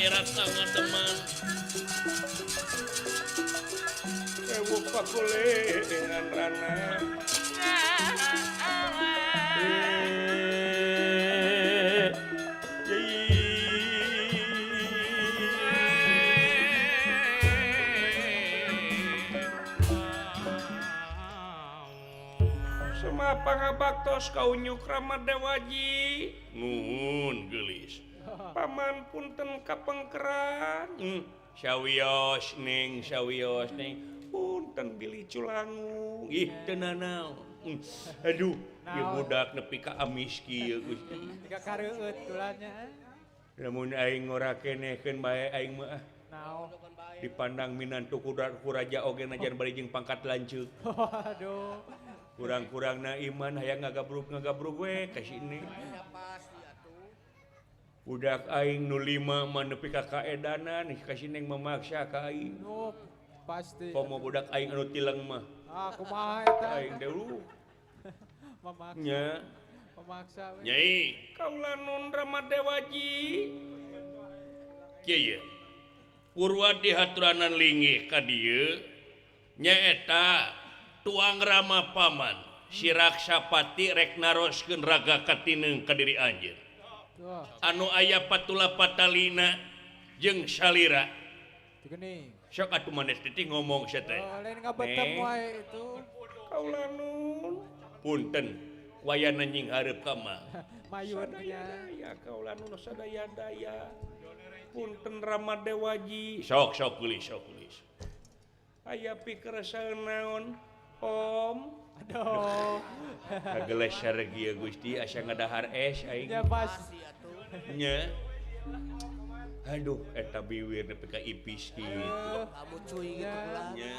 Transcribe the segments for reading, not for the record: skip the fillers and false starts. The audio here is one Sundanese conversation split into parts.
akhirat sangat teman ewu pakule dengan rana semua pangabaktos kau nyuk Ramadewaji nuhun gelis paman punten kapengkeran syawiyos ning punten bilih culangu ih tenanau aduh ieu budak nepi ka amis kieu Gusti tiga kareueut tulanya lamun aing ngora kenekeun bae aing mah naon dipandang minantu kuraja oge najan bari jeung pangkat lanceuk waduh kurang-kurangna iman hayang ngagabrug we ka sini budak aing nu 5 mah nepi ka kaedanan ka sini memaksa ka aing pasti komo budak aing anu tileng mah kumaha eta aing dulu memaksa nya memaksa we nyai kaula nun Ramadewaji kieu ye Purwadi haturanan linggih ka dieu nyaeta tuang rama paman si Raksapati rek naroskeun raga katineung ka diri anjeun anu aya patula patalina jeung salira geuning sok atuh manes teh ngomong sia teh lain ngabetem wae itu kaula nun punten wayana nying hareup ka mah mayunnya ya kaula nun sadaya daya punten Ramadewaji sok gelis aya pikeun naon Om aduh kageles saregi Gusti asa ngadahar es aing ya pas nya aduh eta biwir nepi ka ipis kitu kamu cuy gitu lah nya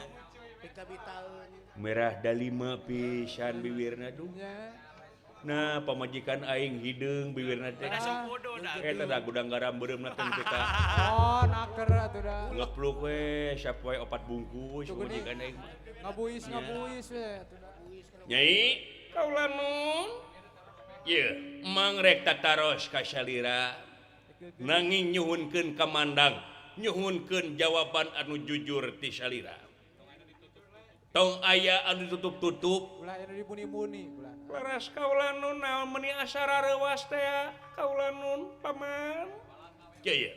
pika bitaun merah dalima pisan bibirna duh ya nah pamajikan aing hideung bibirna teh eta da gudang garam beureumna teh nepi ka oh naker atuh dah ngepluk we siap wae 4 bungkus pamajikan aing ngabuis we atuh dah nyai kaula nun ye mang rek tataros ka salira nanging nyuhunkeun ka mandang nyuhunkeun jawaban anu jujur ti salira tong aya anu tutup-tutup ulah anu dibuni-buni ulah laras kaula nun naon meuni asara reuwas teh kaula nun paman kieu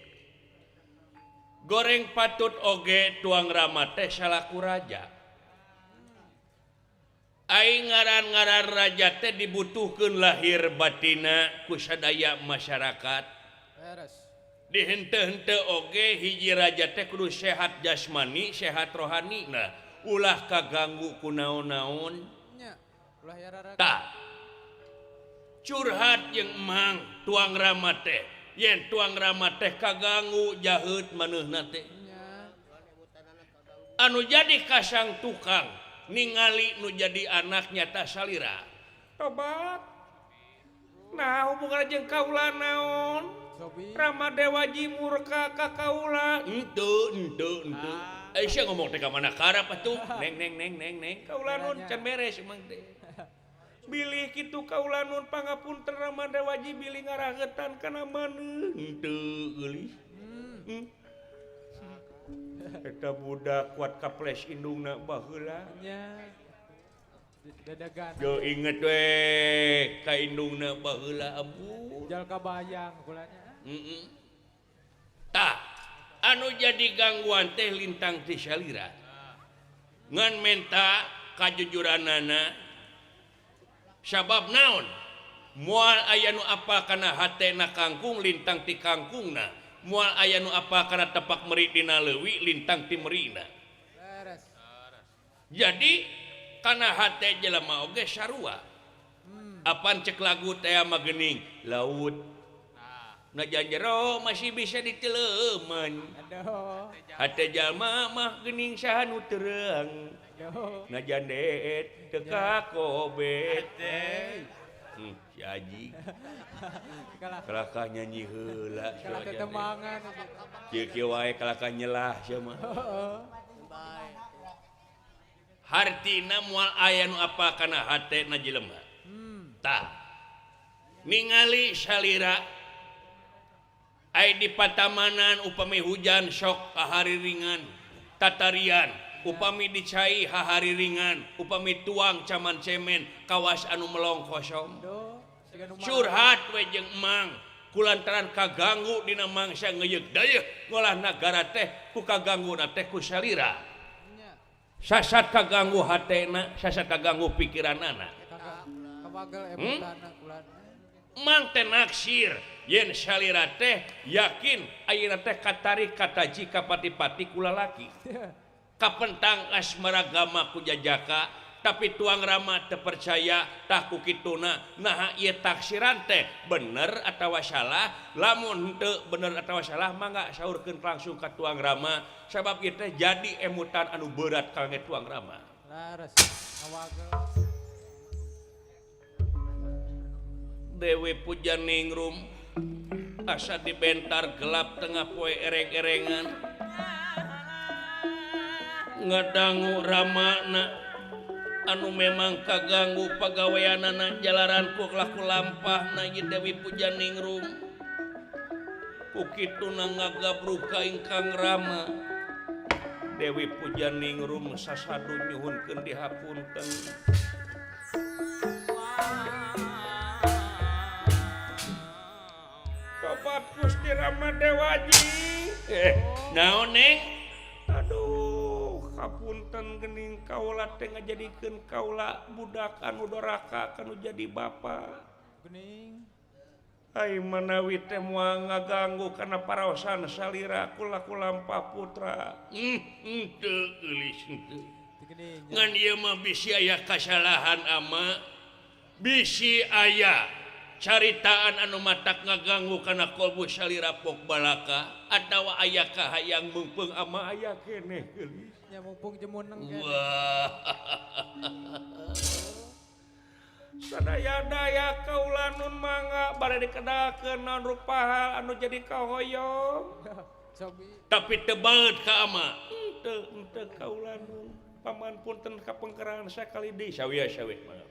goreng patut oge tuang rama teh salaku raja aing ngaran-ngaran raja teh dibutuhkeun lahir batina ku sadaya masyarakat beres di henteu-henteu oge hiji raja teh kudu sehat jasmani sehat rohani nah ulah kaganggu ku naon-naon nya ulah ya rara tak curhat jeung emang tuang rama teh yen tuang rama teh kaganggu jaheut manehna teh nya anu jadi kasang tukang ningali nu jadi anaknya ta salira tobat nah hubungan jeung kaula naon sobi Ramadewaji murka ka kaula henteu Aisyah ngomong teh ka mana karap atuh neng kaula nun can beres emang teh bilih kitu kaula nun pangapunten Ramadewaji bilih ngaragetan kana maneh henteu geulis eta budak kuat kaples indungna baheula nya dadagan yo inget we ka indungna baheula abu jal kabayang kulanya tah anu jadi gangguan teh lintang ti salira ngan menta kajujuranana sabab naon moal aya nu apa kana hatena kangkung lintang ti kangkungna moal aya nu apa kana tepak meri dina leuwih lintang ti merina beres jadi kana hate jelema oge sarua apan cek lagu teh mah geuning laut najan jero masih bisa diteleuman aduh hate jalma mah geuning saha nu teureung aduh najan deet teu kakobet si Aji kalah kalakah nyanyi heula kalah tetemangan kieu wae kalakah nyelah sia mah baik hartina moal aya nu apa kana hatena jelema tah ningali salira di Patamanan upami hujan sok hari ringan tatarian upami dicai hari ringan upami tuang caman cemen kawas anu melong kosong curhat we jeung emang kulantaran kaganggu dina mangsa ngeyeuk dayeuh ngolah nagara teh ku kagangguna teh ku salira sasat kaganggu hatena sasat kaganggu pikiranana kabagel emutana kulan mang teh naksir yen salira teh yakin ayeuna teh katarik kataji ka pati-pati ku lalaki kapentang asmaragama ku jajaka tapi tuang rama teu percaya tah ku kituna nah ieu taksiran teh bener atawa salah lamun teu bener atawa salah mangga saurkeun langsung ka tuang rama sabab ieu teh jadi emutan anu berat kangge tuang rama laras kabagel Dewi Pujaningrum asa dibentar gelap tengah poe ereng-erengan ngadangu ramana anu memang kaganggu pagaweanana jalaran ku laku lampah na Dewi Pujaningrum ku kituna ngagabruk ka ingkang Rama Dewi Pujaningrum sasadu nyuhunkeun dihapunten Sobat Gusti Rama Dewaji. Naon neng? Aduh, kapunten geuning kaula teh ngajadikeun kaula budak anu doraka kanu jadi bapa. geuning Ai manawi teh moal ngaganggu kana paraosan salira kula lampah putra. Henteu geulis henteu. geuning Ngan ieu mah bisi aya kasalahan ama, bisi aya caritaan anu matak ngaganggu kana kolbu salira pok balaka atawa aya kahayang mumpung ama aya keneh geulis. nya mumpung jemuneng kan Wah. Sadaya-daya kaula nun mangga bade dikedakeun naon rupaha anu jadi kahoyong. sobi Tapi teu baeut ka ama. Henteu kaula nun paman punten kapengkerangan sakali deui sawiah-sawiah.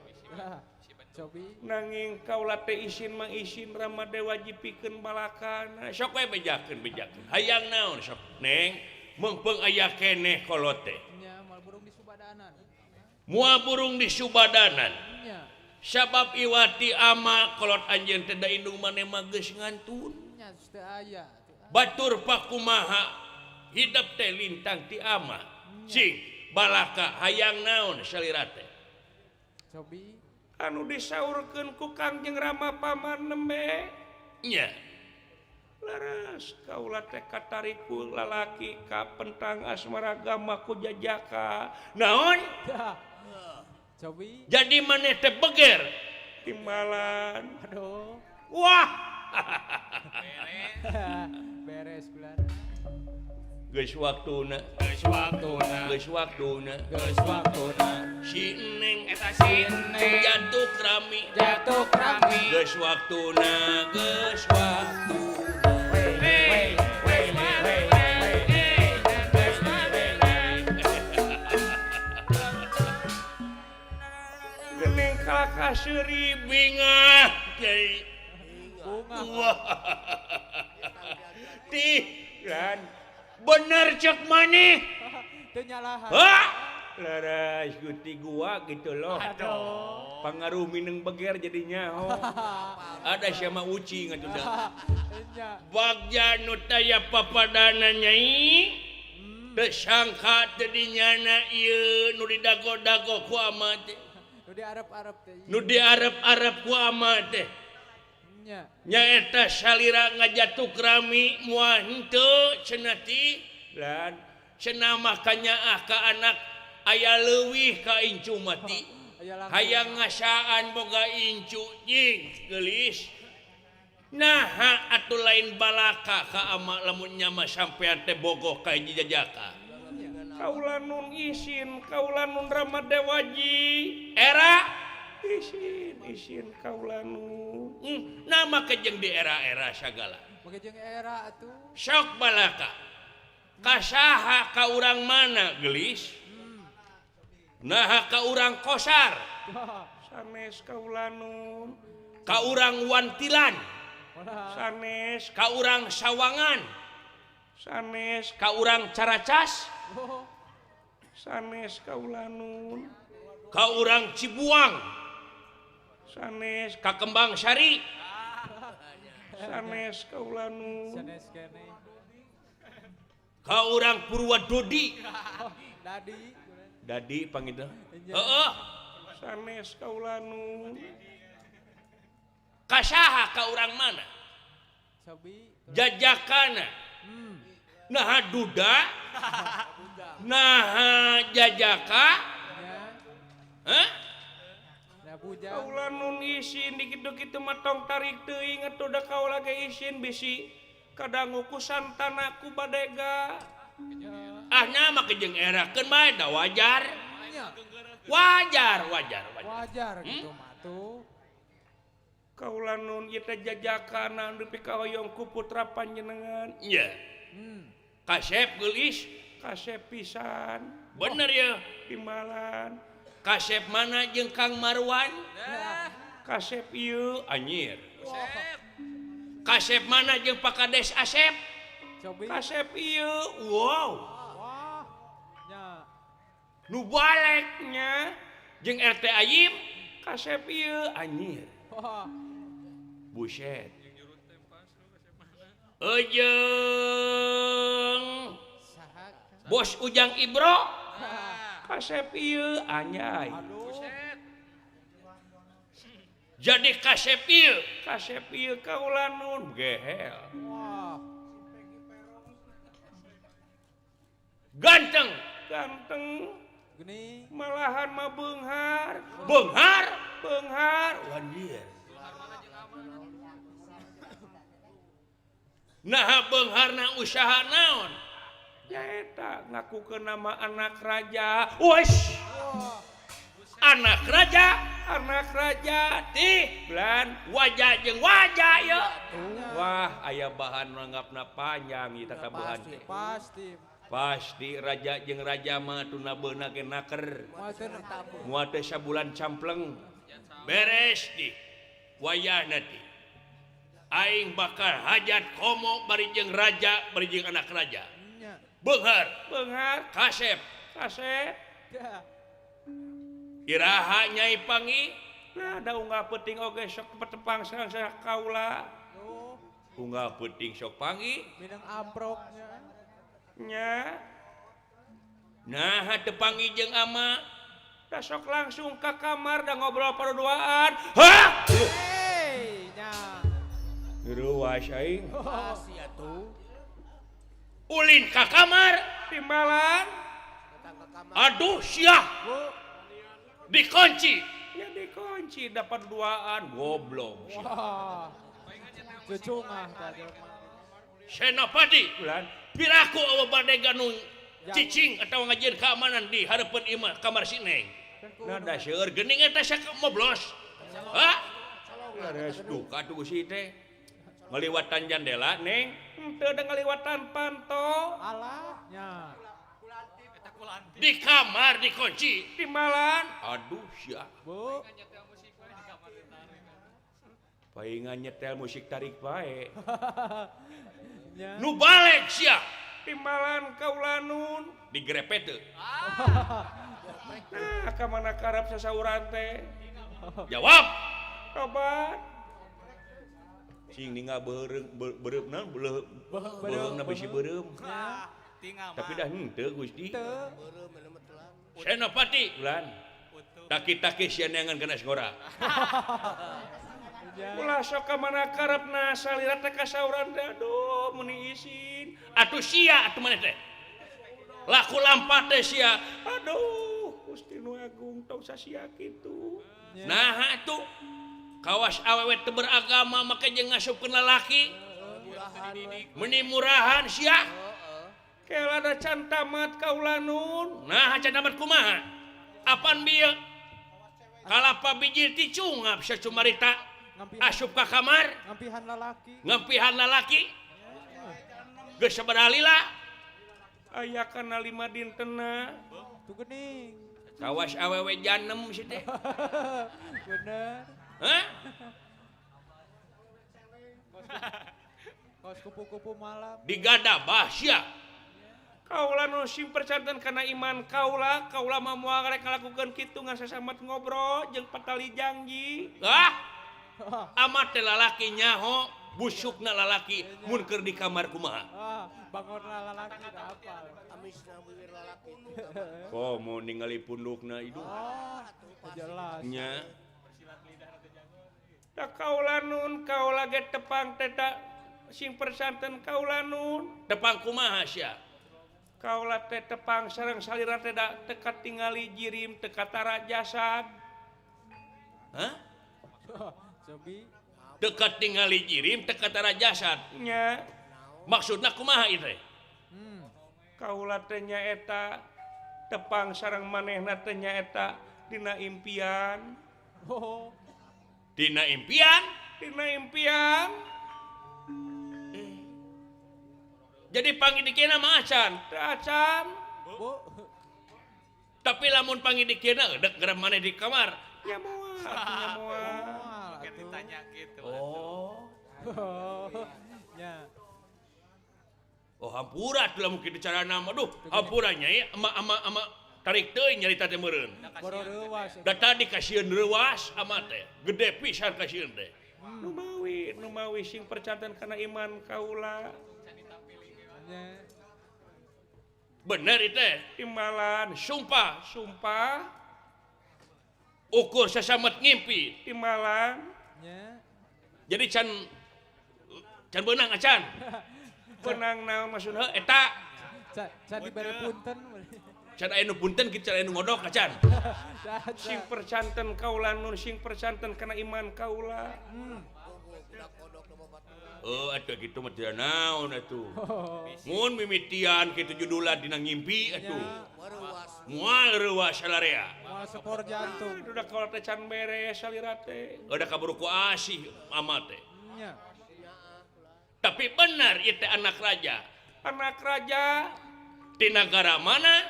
sobi Nanging kaula teh isin mangisin Rama Dewaji pikeun balakana. Sok we bejakeun. Hayang naon sok neng mumpung aya keneh kolot teh. nya mal burung di subadanan Mua burung di subadanan. nya Sabab iwati ama kolot anjeun teh da indung maneh mah geus ngantun. nya teu aya Batur pakumaha hidup teh lintang ti ama. Sing balaka hayang naon salira teh. sobi Anu disaurkeun ku Kangjeng Rama paman nembe. Nya. Laras kaula teh katariku lalaki ka pentang asmaragama ku jajaka. Naon? sobi Jadi maneh teh beger. Timbalan. aduh Wah. beres bulan Geus waktuna. geus waktuna Geus waktuna. geus waktuna Si Neng eta si Neng jatuh rami. jatuh rami Geus waktuna. Geus waktuna. Geuning kalakaseuri Bingah. Jadi. bunga Wah. Tih. lan. Bener cek maneh. teu nyalahan Hah? Laras guti gua gitu loh. aduh Pangaruh mineng beger jadinya. Oh. Ada siapa uci ngatuda. nya Bagja nu taya papadana nyai. Teu sangka teu dinyana ieu nu didago-dago ku ama teh. nu diarep-arep teh Nu diarep-arep ku ama teh. nya Nyaeta salira ngajatuh rami moal henteu cenah ti Lan. cenah makanya ka anak aya leuwih ka incu mati. aya langsung Hayang ngasaan boga incu jing geulis. Nah atuh lain balaka ka ama lamun nya mah sampean teh bogoh ka hiji jajaka. Kaula nun isin, kaula nun Rama Dewaji. Era Isin kaula nun. nama kejeng di era-era sagala. Maka jeung era atuh Sok balaka. Kasaha ka urang mana gelis? Nah ka urang kosar, Sanes kaula nun. ka urang wantilan. sanes ka urang Sawangan, sanes ka urang Caracas, Oh, sanes kaulanun ka urang Cibuang, sanes ka Kembang Sari, sanes kaulanun sanes kene. ka urang Purwadodi. Oh, dadi. Dadi panggil. Nya. Heeh. sanes kaulanun Ka saha ka urang mana? Sabi. Jajakana. Hmm. Nah duda. Nah jajaka. Nya. Hah? Na bujang. kaulanun isin dikit-dikit matong tarik teuing atuh da kaula ge isin bisi kadangu ku santanaku badega Nya. Ah nyama ke jeung erakeun mah da wajar. Nya. Wajar. Wajar gitu mah tuh. kaulanun ieu teh jajakana nepi ka hoyong ku putra panjenengan Nya. Hmm. Kasep geulis. kasep pisan Bener ya. timbalan Kasep mana jeung Kang Marwan? kasep ieu Anyir. Wah. Kasep mana jeung Pak Kades Asep? Sabi. kasep ieu wow Wah. Nya. Nu baleknya jeung RT Ayim kasep ieu anyir. Wah. Buset. Ejeng Sahak. Bos Ujang Ibro kasep ieu anyai Aduh. jadi kasep ieu kasep ieu kaulanun gehel Wah. ganteng ganteng Gini. malahan mah beunghar beunghar wandir. Nah beungharna usaha naon? nyaeta ngakukeun nama anak raja Wes Wah. anak raja anak raja tih Blan wajah jeung wajah ya. wah aya bahan nanggapna panjang ieu teh kabuhan teh Pasti. pasti raja jeung raja mah tuna beuna ge naker Maten moal teh sabulan campleng beres di wayahna ti aing bakal hajat komo bari jeung raja bari jeung anak raja nya. beunghar beunghar kasep kasep Ya. iraha nyai pangi nah da unggah peuting oge sok petepang sareng kaula Tuh. unggal peuting sok pangi Minang amproknya. nya nah teu pangi jeung ama da sok langsung ka kamar da ngobrol perduaan hah Hey, nya. ruas aing Pasti atuh. ulin ka kamar timbalan Datang ke kamar. aduh sia Bu. dikunci ya dikunci dapat duaan goblok Wah. Cucungah tadi. senopati Blan piraku awa badega nu cicing atawa ngajieun keamanan di hareupeun imah kamar si Neng. nah da Seueur geuning eta sak moblos. Hah? leres Duka tuh si teh. Ngaliwatan jandela, neng henteu da ngaliwatan panto Alah, nya. di kamar dikunci. timbalan Aduh sia. Bu. paingan nyetel musik tarik bae Nya. Nu balek sia timbalan kaulanun digrepet teu. nah ka mana karep sasauran teh Jawab. obat Sing ninga beureumna beureumna bisi beureum. Tapi dah henteu Gusti. Teu. Beureum mana mah telan. Senopati Blan taki-taki sianangan kana ngora. Nya. ulah sok ka mana karepna salira teh kasauran teh aduh meuni isin Atuh sia atuh maneh teh. Laku lampat teh sia. aduh Gusti Nu Agung tong sasia kitu Nya. Nah atuh kawas awewe teu beragama make jeung ngasupkeun lalaki Murahan we. meuni murahan sia. kela da can tamat kaulanun Nah acan dapat kumaha? Apan bieu? Kalapa biji ti cungap sacumarita Ngampihan, asup ka kamar ngampihan lalaki. ngampihan lalaki geus sabaraha lila aya kana 5 dintenna Tuh gening. kawas awewe janem si teh. Bener. Hah? Kos kupu-kupu malam. digada bahsia Kaula nu sing percanten kana iman kaula mah moal rek ngalakukeun kitu ngan sasamat ngobrol jeung patali janji. amat teh lalaki nyaho busukna lalaki mun keur di kamar kumaha Bangun lalaki dah apa? Amisna bibir lalaki. Komo ningali pundukna itu Jelas. nya. Da kaula nun kaula ge tepang teh da sing persanten kaula nun. tepang kumaha sia Kaula teh tepang sareng salira teh da teka tingali jirim teka tara jasad. hah Sobi. dekat tingali jirim teu katara jasad Nya maksudna kumaha ieu teh kaula teh nyaeta tepang sareng manehna teh nyaeta dina impian. Oh. dina impian Dina impian jadi pangidikeuna mah acan teh acan Bu. tapi lamun pangidikeuna eudek geura maneh di kamar nya moal nya moal. Mungkin ditanya gitu. oh Ya. oh hampura tuh lamun kitu carana mah duh hampura nyai ama tarik teuing nyarita teh meureun Boro reuwas. da tadi kasieun reuas ama teh gede pisan kasieun teh Nu mawi sing percanten kana iman kaula. Ya. bener itu teh Timbalan sumpah sumpah ukur sasamet ngimpi timbalan Ya. jadi can beunang acan benang naon maksudna eta Can dibere punten. can aya nu punten kitu can aya nu ngodok acan sing percanten kaula nun sing percanten kana iman kaula. Budak kodok nama batu. oh atuh kitu mah teu naon atuh Oh. mun mimitian kitu judulan dina ngimpi atuh Waruas. moal reuas salarea Mau sepor jantung. Udah kaula teh can beres salira teh. udah kaburu ku asih amat teh Ya. tapi benar itu anak raja Anak raja di negara mana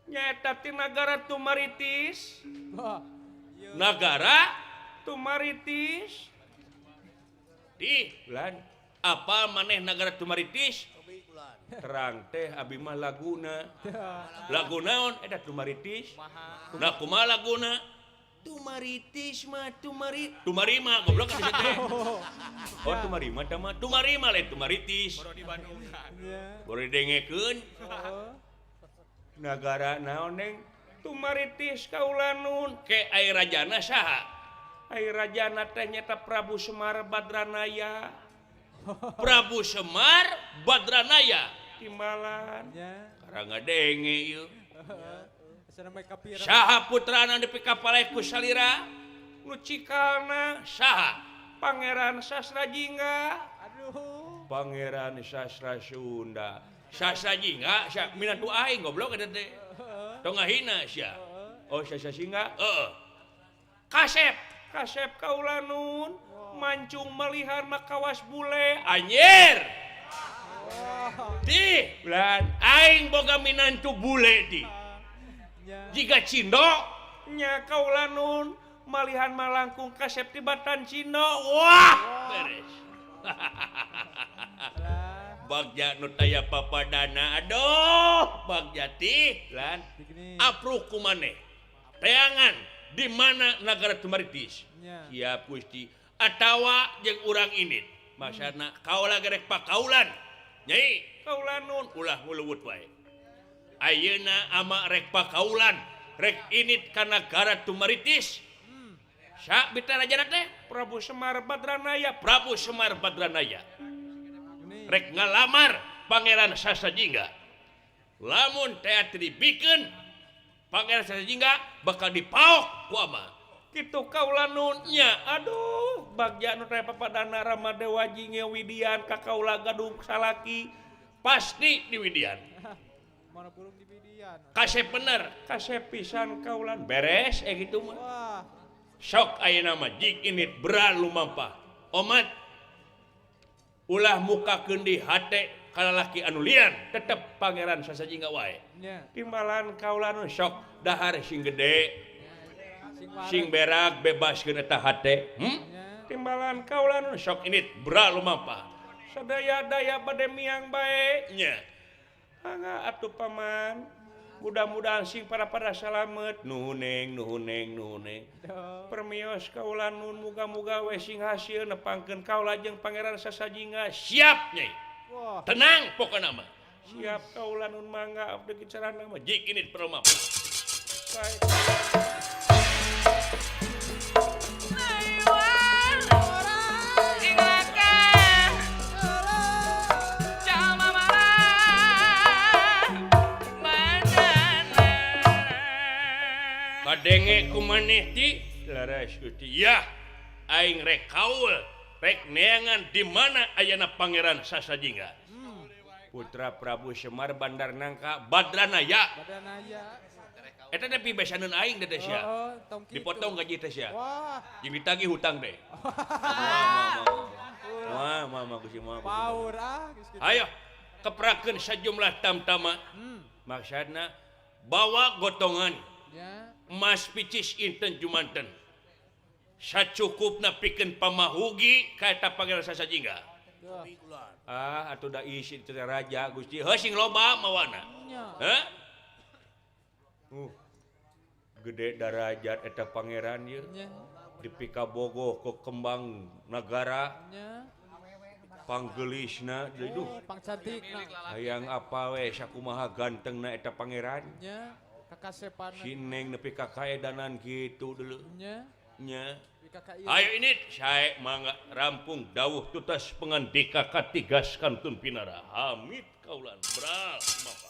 nyaeta ti nagara Tumaritis. Wah. negara Tumaritis. di Lan apa maneh negara Tumaritis Kobi ulan. terang teh abi mah laguna. lagu naon eta Tumaritis nah kumaha laguna Tumaritis mah tumarima goblok kan teh oh tumarima teh mah tumarima lain Tumaritis Baru di Bandung. Ya. baru dengekeun Oh. Nagara naon neng Tumaritis kaula nun. ke air rajana saha Ai rajana teh nyata Prabu Semar Badranaya. Prabu Semar Badranaya Timbalan Ya. karang denge ieu Sana make kapira. saha putrana nepi ka paleku salira nu cikalna saha Pangeran Sastra Jingga. Aduh. Pangeran Sastra Sunda. sasa jingga sia minantu aing goblok eta teh tong ngahina sia Oh Sasa Singa. heeh Kasep kaula nun mancung melihat makawas bule. anjir Wah. di Lan aing boga minantu bule di Ya. jika cindo nya kaula nun malihan malangkung kasep tibatan Cino. wah beres Lah. bagja nu taya papadana aduh bagja ti lan Begini. apruk ku maneh teangan di mana negara Tumaritis Ya. siap Gusti atawa jeung urang ini masana kaula gerek pakaulan nyai Kaula nun ulah nguluwut wae ayeuna ama rek pakaulan rek init ka negara Tumaritis sa bitara rajana teh Prabu Semar Badranaya. Prabu Semar Badranaya Ini. rek ngalamar Pangeran Sasajingga lamun teh dibikeun Pangeran Sasajingga bakal dipaok ku ama Kitu kaula nun nya. Aduh, bagja nu teh papadana Ramadewa Jinge Widian ka kaula gadung salaki. pasti di Widian Mana burung di bidian. kasep bener Kasep pisan kaulan beres gitu mah. Wah. sok ayeuna mah jik init beral lumampah omat ulah mukakeun di hate ka lalaki anu lian tetep Pangeran Sasajingga wae Ya. Timbalan kaula nun sok dahar sing gede Sing wareg. sing berak bebaskeun eta hate Ya. timbalan kaulah nu sok ini bra lumampah sadaya-daya bade miang bae. nya Angga atuh paman. Mudah-mudahan sing para salamet nuhuneng. Permios kaulah nun muga-muga we sing hasil nepangkeun kaulah jeung pangeran sasajinga. siap nyai Wah. tenang pokokna mah Siap kaulah nun mangga abdi kicarana mah. jik ini bra lumampah kadenge kumaneh ti laras Gusti ya aing rek kaul rek neangan di mana ayana pangeran sasajingga Putra Prabu Semar Bandar Nangka badrana ya Badan aya. eta teh pibesaneun aing teh sia Oh, tong kitu. dipotong gaji teh sia Wah. jeung ditagih hutang teh mah Gusti mah Power geus kitu. ayo keprakeun sajumlah tamtama maksudna bawa gotongan Ya. emas picis inten jumanten sacukupna pikeun pamahugi ka eta pangeran sasajingga Duh. atuh da isi teh raja Gusti. heuh sing loba mawana Nya. heh Gede darajat eta pangeran ieu. Nya. Dipika bogoh ke kembang negara Nya. panggelisna duh Pang cantikna. hayang apa we sakumaha gantengna eta pangeran. Nya. Kakasepan. Sineng nepi ka kaedanan kitu deuleu Nya. nya. Kakak ieu. ayo ini sae mangga rampung dawuh tutas pangandika katigas kantun pinara hamid kaulan bral mapa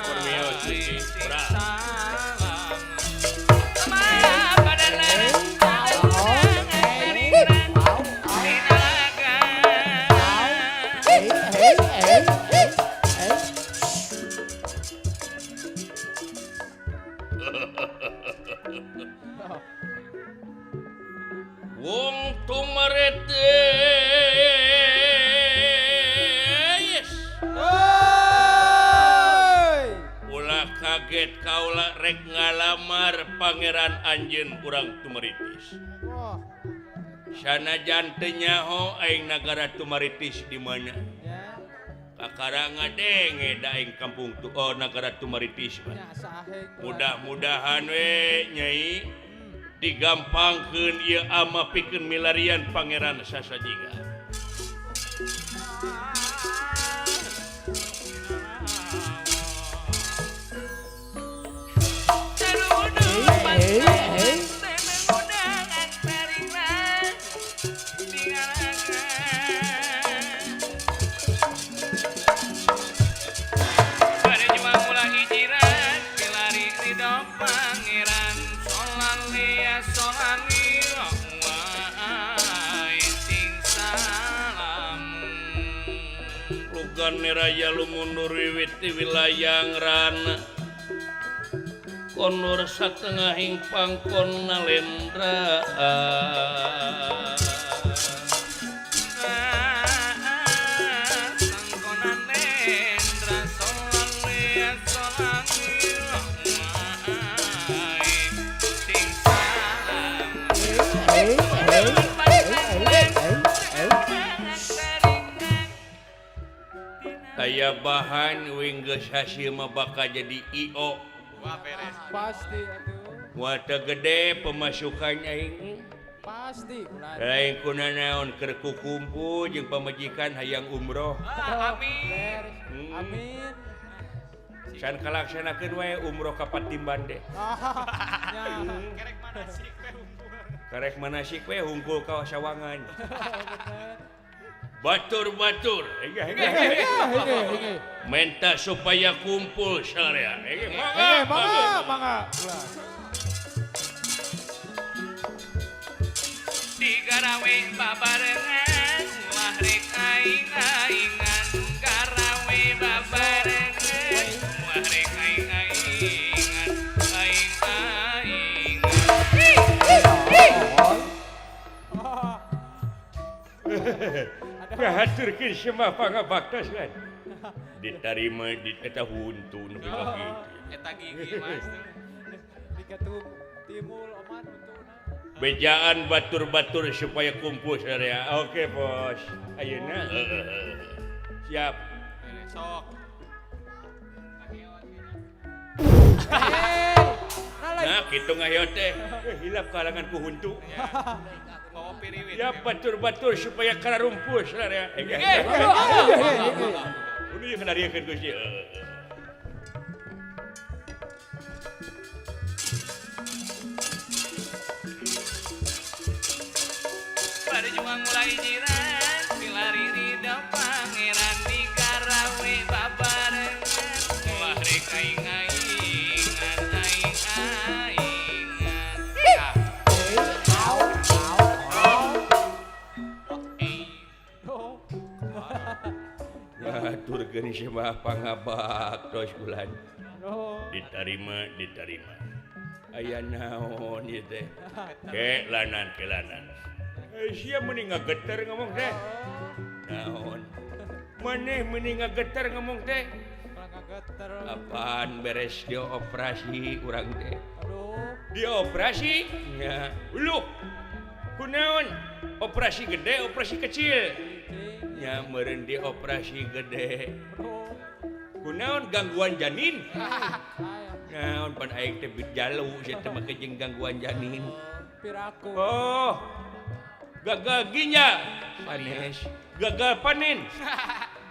Permios Gusti bral wong tumarete yes Oi. ulah kaget kaula rek ngalamar pangeran anjeun urang tumaritis Wah. sanajan teu nyaho aing nagara tumaritis di mana Ya. kakara ngadenge da aing kampung nagara tumaritis mah. Nya saheng. mudah-mudahan we nyai digampangkeun ieu ama pikeun milarian pangeran sasajingga Raya lumundur wiwit di wilayah ngrana konur satengahing pangkon nalendra aya bahan winggeus hasil mah bakal jadi IO Pasti atuh. wata gede pemasukan aing Pasti ulah. lain kuna naon keur kukumpu jeung pamajikan hayang umroh Beres. Amin. Can kalaksanakeun wae umroh ka Patimban deh. Nya. Karek manasik we hungkul ka sawangan. Bener. batur-batur Hege. menta supaya kumpul sarea Mangga. Ulah. digarawe babarengan ulah rek aing-aingan garawe babarengan ulah rek aing-aingan aing-aingan ngahaturkeun semua pangabaktos kan. Diterima di eta huntun dibagi. Eta gigi mas. Diketum timul oman untuna. Bejaan batur-batur supaya kumpul area. Oke, Bos. Ayeuna. Siap. Sok. Nah, kitu ngahiot teh. Hilap kalangan ku huntu. Bawa piriwit. Ya batur-batur supaya kararumpul area. Udah yang kenariakeun ku sih. Perjuang mulai jiran pilari ridho pangeran di Karawe babarengan ulah rek aing-aingan aing-aingan Baturkeun semua pangabaktos bulan. Diterima. Aya naon ieu teh? Kelanan. Sia mending ngageter ngomong teh. Naon? Maneh mending ngageter ngomong teh. Ngageter. Apaan beres dia operasi urang teh? Aduh. Dia operasi? Ya. Uluh. Kunaon? Operasi gede, operasi kecil. Ya meureun dia operasi gede. Aduh. Kunaon gangguan janin? Aya. Naon pan aing teh jalu sia teh make jeung gangguan janin. Piraku. Oh. Gagal ginjal. Sanes. Gagal panen.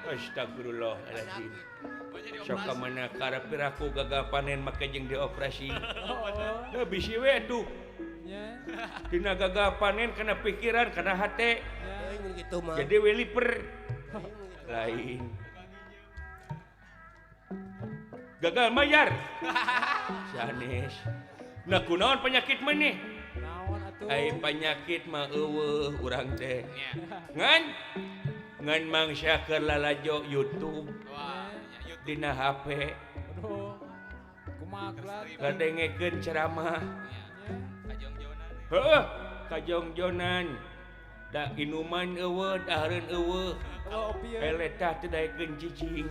Astagfirullahaladzim. Sok ka mana karepiraku gagal panen make jeung dioperasi. Da bisi we atuh. Nya. Dina gagal panen kana pikiran kana hate. Teuing gitu mah. Jadi we liper. Lain. Gagal mayar. Sanes. Nah kunaon penyakit maneh? Naon atuh? Ai penyakit mah eueuh urang teh. nya. Ngan mangsa keur lalajo YouTube Wah, nya YouTube dina HP Aduh. Kumaha gelat. ngadengekeun ceramah. nya. Kajong-jonan. Heuh, kajongjonan. Da inuman eueuh, dahareun eueuh. Oh, pieu. Eletah teh daekeun cicing.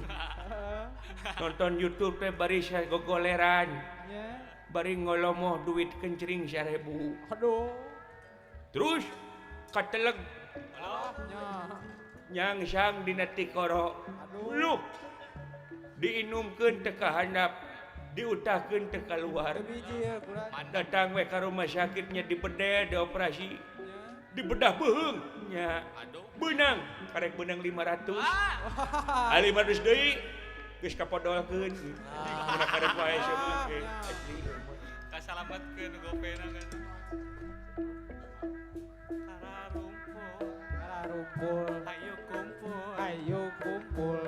Nonton YouTube teh bari gogoleran. Nya. Bari ngolomoh duit kencring 1000. Aduh. Terus kateleg Nya. nyang sang dina tikoro. Aduh. Lu diinumkeun teh ka handap, diutahkeun teh keluar. Biji ya kurat. Datang we ka rumah sakitnya dibede, dioperasi, Nya. dibedah beheung nya. Aduh. Beunang, karek beunang 500. Ah. 500 deui geus kapodolkeun. Mun karek wae semua ge. Kasalametkeun gopena kan. Kararumpul, Kara rumpul. ayo kumpul. Ayo kumpul.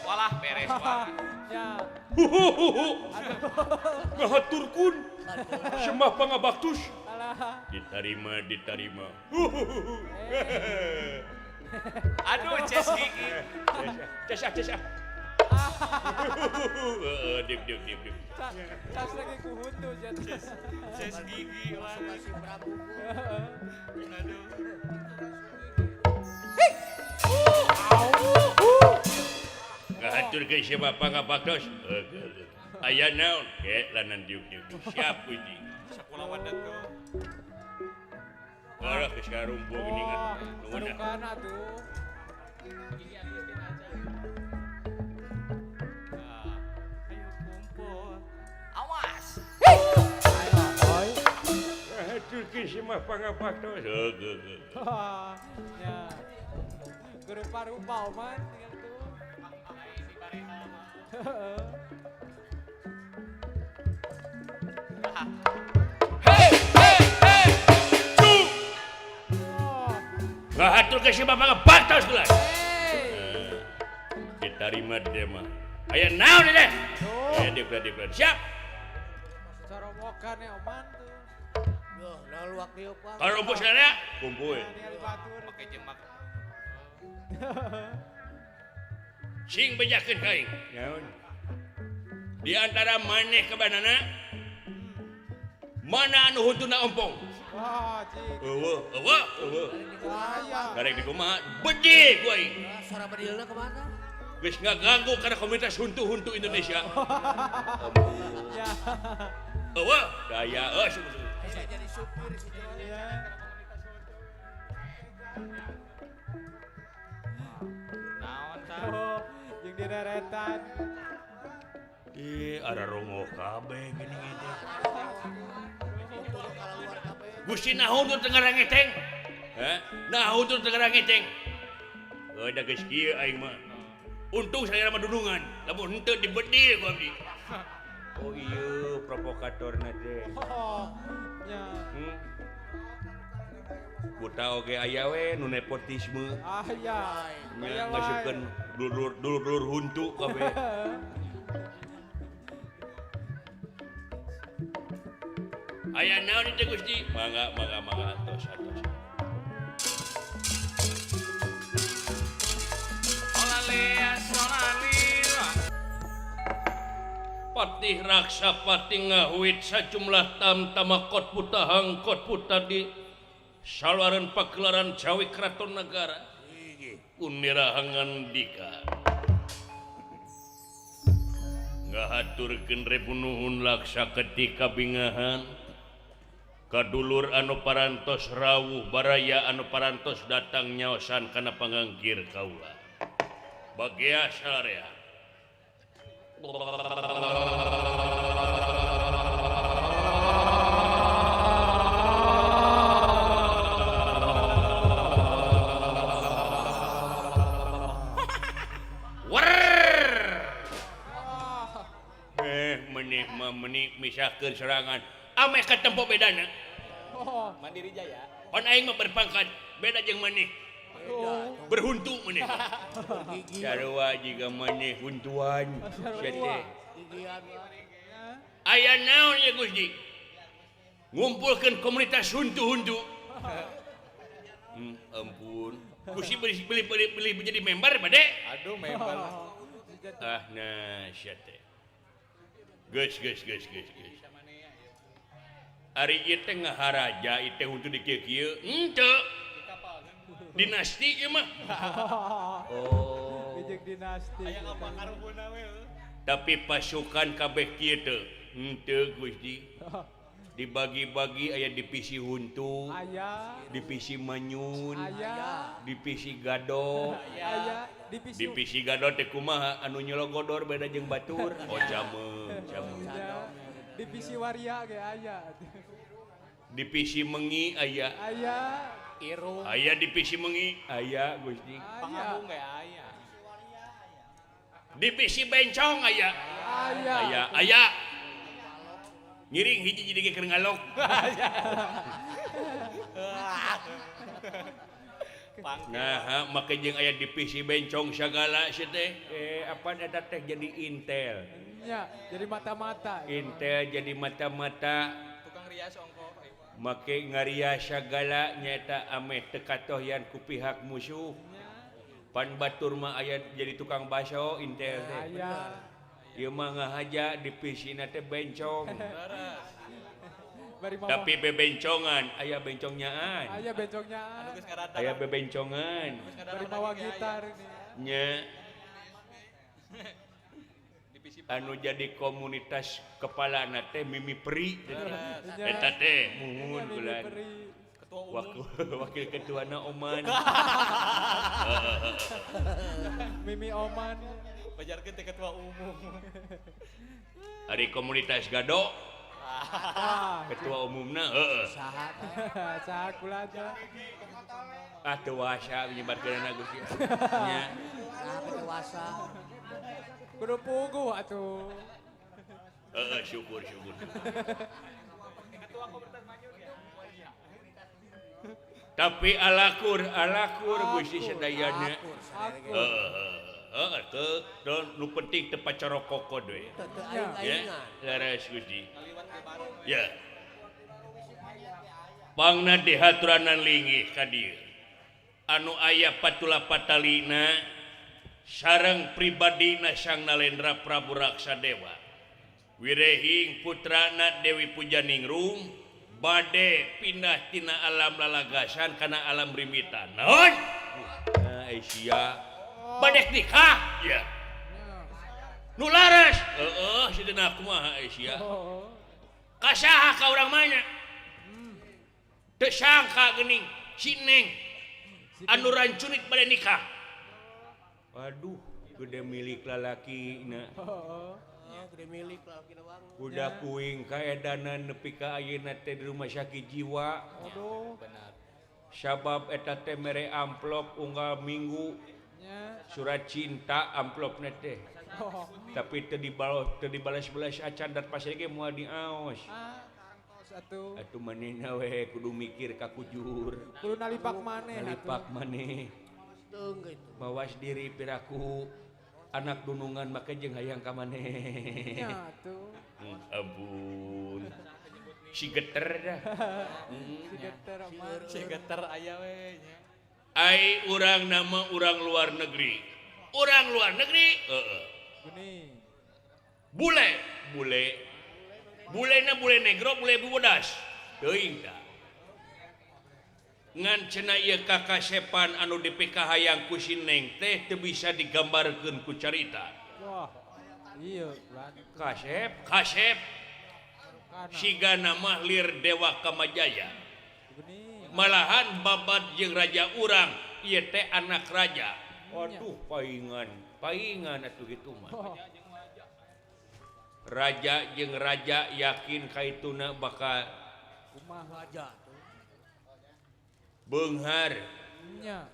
Walah beres walah. Nya. Ngahaturkeun semah pangabaktus. Alah. Diterima. Aduh, ces gigi. Ces. Dik. Cas lagi ku huntu jet. Ces gigi walah. Masih Prabu. Aduh. Ngahaturkeun semah pangabaktus. Aya naon? Kelanan diuk. Siap puji. Sakulah wadah tuh. Orang ke sarumbu geningan. Nuhun dah. Adukan atuh. Ayo kumpul. Awas. Oi. Ngahaturkeun semah pangabaktus. Nya. Gerupa-rupa oman tinggal tuh. Ngahaturkeun semah pangabaktus geus. Hey. Diterima dia mah. Aya naon teh? Tuh. Dik. Siap. Soromokan ya oman tuh. Duh, naluak dia Pak. Kalau rumput sadaya kumpul. Ningali batur. Pakai jemak. Sing bejakeun ka aing. Naon? Di antara maneh kabanana mana anu huntuna ompong? Wah, cik. eueuh Bahaya. garek di kumaha beji ku aing Suara bedilna kemana? geus ngaganggu karena komunitas huntu-huntu Indonesia Ya. eueuh daya sungguh. Saya jadi supir si Joni. Ya. Naon tah? Oh, yang di deretan. Ih, ada rongo kabeh gini gitu. Turun kalau luar kabeh. Gusti naon tuh teu ngarangeteng? Hah? Naon tuh teu ngarangeteng? Da geus kieu aing mah. Untung saya mah dudungan, lamun henteu dibedil ku abdi. Oh iya, provokatorna teh. Oh, ya. Buta oge aya we nu nepotisme. Ah, ya. Nya ngasupkeun dulur-dulur huntu kabeh. Aya naon itu Gusti? Mangga atos. Olalea sonalila. Patih raksa patih ngahuit sajumlah tamtamakot putahang kot putadi saluaran pagelaran Jawi Keraton Negara Unirahangan Dika ngahaturkeun rebunuhun laksa ketika bingahan kadulur anu parantos rawuh baraya anu parantos datang nyaosan kana pangangkir kaula bagea salarea menih misahkeun serangan ame katempo bedana Oh, Mandiri Jaya. pan aing mah berpangkat beda jeung maneh oh. berhuntu maneh Gigi. sarua jiga maneh huntuan Sarua. sete Gigian. aya naon ya Gusti ngumpulkeun komunitas huntu-huntu ampun Gusti beli menjadi member bade Aduh, member. ah nah sete geus ari ieu teh ngaharaja ieu teh huntu di kieu henteu dinasti ieu mah oh Bijak dinasti. Aya ngapakaruhuna we. tapi pasukan kabeh kieu teh henteu Gusti dibagi-bagi aya divisi huntu Ayah, divisi manyun ayah, divisi gado ayah, divisi gado teh kumaha anu nyologodor beda jeung batur oh jamu Ya. Divisi waria ge ayah. divisi mengi aya Ayah, Irung. aya divisi mengi aya Gusti ayah, Pangagung ge aya. divisi bencong aya ayah. aya ngiring hiji jadi keur ngalok nah make jeung aya divisi bencong sagala sia teh apa eta teh jadi intel Ya, jadi mata-mata. intel jadi mata-mata Tukang rias ongko. make ngarias sagala nyaeta ameh teu katohyan ku pihak musuh pan batur mah aya jadi tukang baso intel teh Ayah. ieu mah ngahaja divisina teh bencong Bari mama. tapi bebencongan aya bencongnyaan Ayah bencongnya. Anu geus ngarada. aya bebencongan Bari mawa gitar ini. nya Divisi anu jadi komunitas kepala teh Mimi Pri Ya. eta teh muhun Mimi bulan Peri. ketua umum. wakil ketuana Oman Mimi Oman. Bajarkeun teh ketua umum. ari komunitas Gado Ah, ketua umumna heeh Sahat. saha kulaja. teu wasa menyebarkeun Gusti nya Nah, dewasa. Kudu pugu atuh. heeh syukur tapi alakur Gusti sadayana Akur sadaya. heeh teu nu penting teu pacarok kokod we Teu ya aing-aingan. laras Gusti Kaliwat ge bareng. ya pangna dihaturanan linggih ka dieu anu aya patula patalina sareng pribadina Sang Nalendra Prabu Raksadewa wirehing putrana Dewi Pujaningrum bade pindah tina alam lalagasan kana alam rimitan. Naon? Nah, Aisyah badek nikah. Ya. Nu laras. Sideuna kumaha Aisyah? Oh. Kasaha ka urang mana? Teu sangka geuning si Neng anu rancunit bade nikah. Waduh, gede milik lalaki na. Oh. Gede milik lah kita bang. Udah kuing kaedanan nepi ka ayeuna teh di rumah sakit jiwa. Aduh. Benar. Sabab eta teh mere amplop unggal minggu Nya. surat cinta amplopna teh. Oh. Tapi teu dibalas acan dan pas ge moal diaos. Kangkos atuh. Atuh manehna we kudu mikir ka kujur. Kudu nalipak maneh Nalipak maneh. Tung gitu. Mawas diri piraku anak dunungan make jeung hayang ka maneh. Nya atuh. Ampun. Si geter dah. Si geter aman. Si geter aya we nya. Ai urang nama urang luar negeri. Urang luar negeri. Gini. Bule. Bulena bule negro, bule bodas. Teuing da. Ngan cenah ieu kakasepan anu dipika hayang ku si Neng teh teu bisa digambarkeun ku carita. Wah. Iya, lan. Kasep Kana. siga nama lir Dewa Kamajaya. Gini. Malahan babat jeung raja urang ieu teh anak raja. Waduh, paingan atuh kitu mah. Oh. Raja jeung raja yakin kaituna bakal Kumaha Raja tuh. beunghar, nya.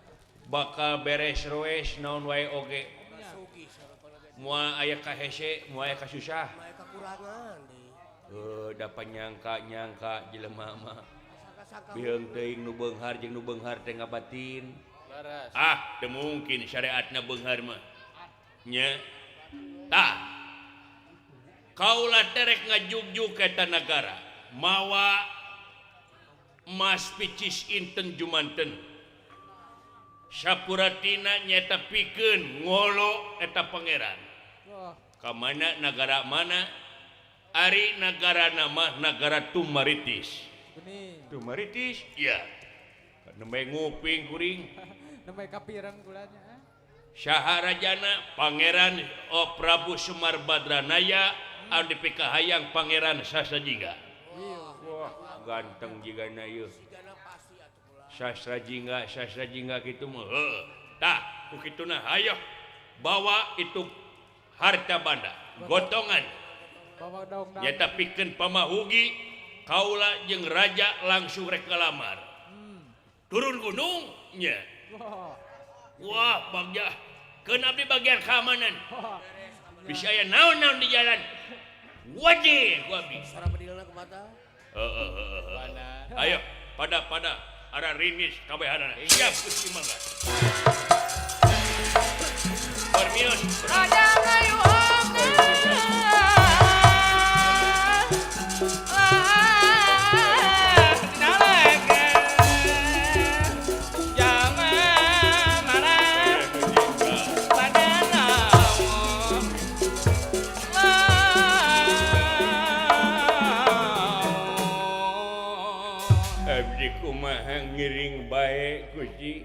bakal beres roes naon wae oge. Nya. Sugi sareng lagi. Moal aya ka hese, moal aya ka susah. Mereka kekurangan deh. Dapat nyangka jelema mah. Sangka-sangka. Beung teuing nu beunghar jeung nu beunghar teh ngabatin. Laras. Teu mungkin syariatna beunghar mah. Nya. Tah. Kaula terek ngajug-jug eta nagara. Mawa emas picis inten jumanten. Sapuratina nyata pikeun ngolo eta pangeran. Wah. Ka mana negara mana? Ari negara nama negara Tumaritis. Gini. Tumaritis? Iya. Nembe nguping kuring. Nembe kapirang gulanya. Syaharajana Pangeran Prabu Semar Badranaya anu dipika hayang Pangeran Sasajingga. Iya. Wah, ganteng jigana ieu. Sigana pasti atuh ulah. Sastra jingga kitu mah. Tah, ku kituna hayo bawa itu harta banda, gotongan. Bawa daun. Nyata pikeun pamahugi kaula jeung raja langsung rek ngalamar. Turun gunung nya. Wah. Wah, bagja. Keun abdi bagian keamanan. Wah. Bisa aya naon-naon di jalan. Wajib ku abdi. Sareng bedilna ke mata. Benar. Ayo, pada ara rimis kabehana. Siap Gusti Mangga. Permios. Raja Kayu Abdi kumaha ngiring bae Gusti.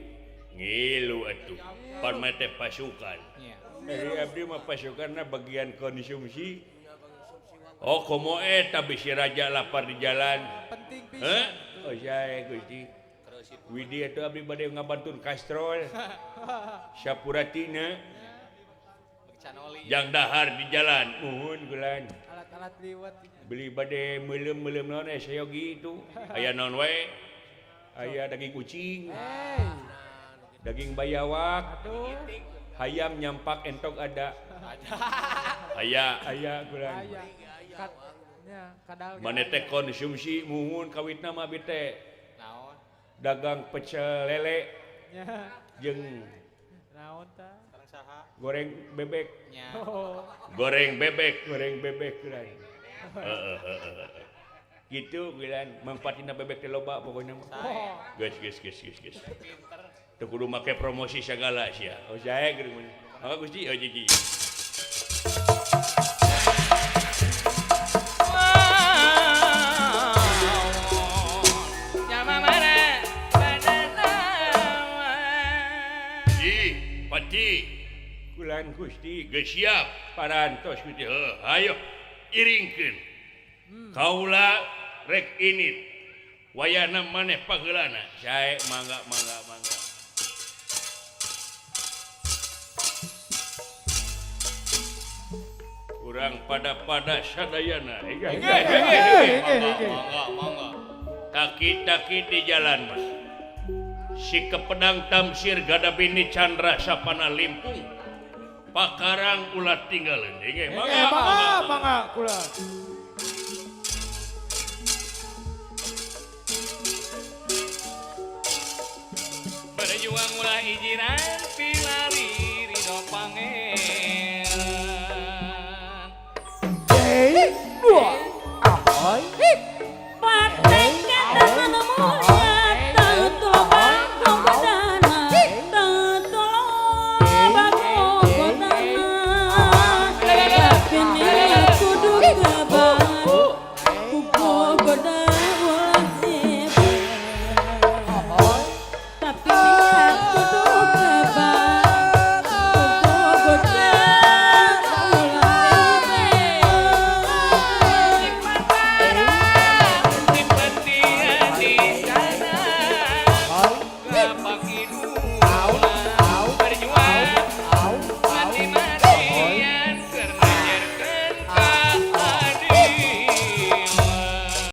Ngilu atuh. Pan mah teh pasukan. Nya. Dari abdi mah pasukanna bagian konsumsi. Oh, komo eta bisi raja lapar di jalan. Penting Heh? pisan. Oh, saya Gusti. Terus itu Widi atuh abdi bade ngabantun kastrol. Sapuratina canoli. jang dahar di jalan. Nuhun gulan. Alat-alat liwat. Beli bade meulem naon sayogi itu. Aya naon wae? Aya daging kucing, Hey. daging bayawak, Aduh. hayam nyampak entok ada. Aya gulan. Aya. Kat. Nya. Kadal. Mane teh konsumsi muhun kawitna mah abdi teh Naon? dagang pecel lele Nya. jeung Naon ta? Sareng saha? goreng bebek. Nya. Oh. Goreng bebek gulan. Gitu gulan mangpatina bebek teh loba pokona mah. Oh. Geus. Teu kudu make promosi sagala sia. Oh sae geuning mun. Maka Gusti ojiji. Pati Kulan Gusti geus siap parantos Gusti. ayo iringkeun kaula rek init wayana maneh pageulana sae mangga kurang pada sadayana Monggo. taki di jalan mas si kepedang tamsir gada bini Chandra sapana limpung pakarang ulat tinggalan Mangga kula. Berjuang ulah ijiran pilari ridho pangeran.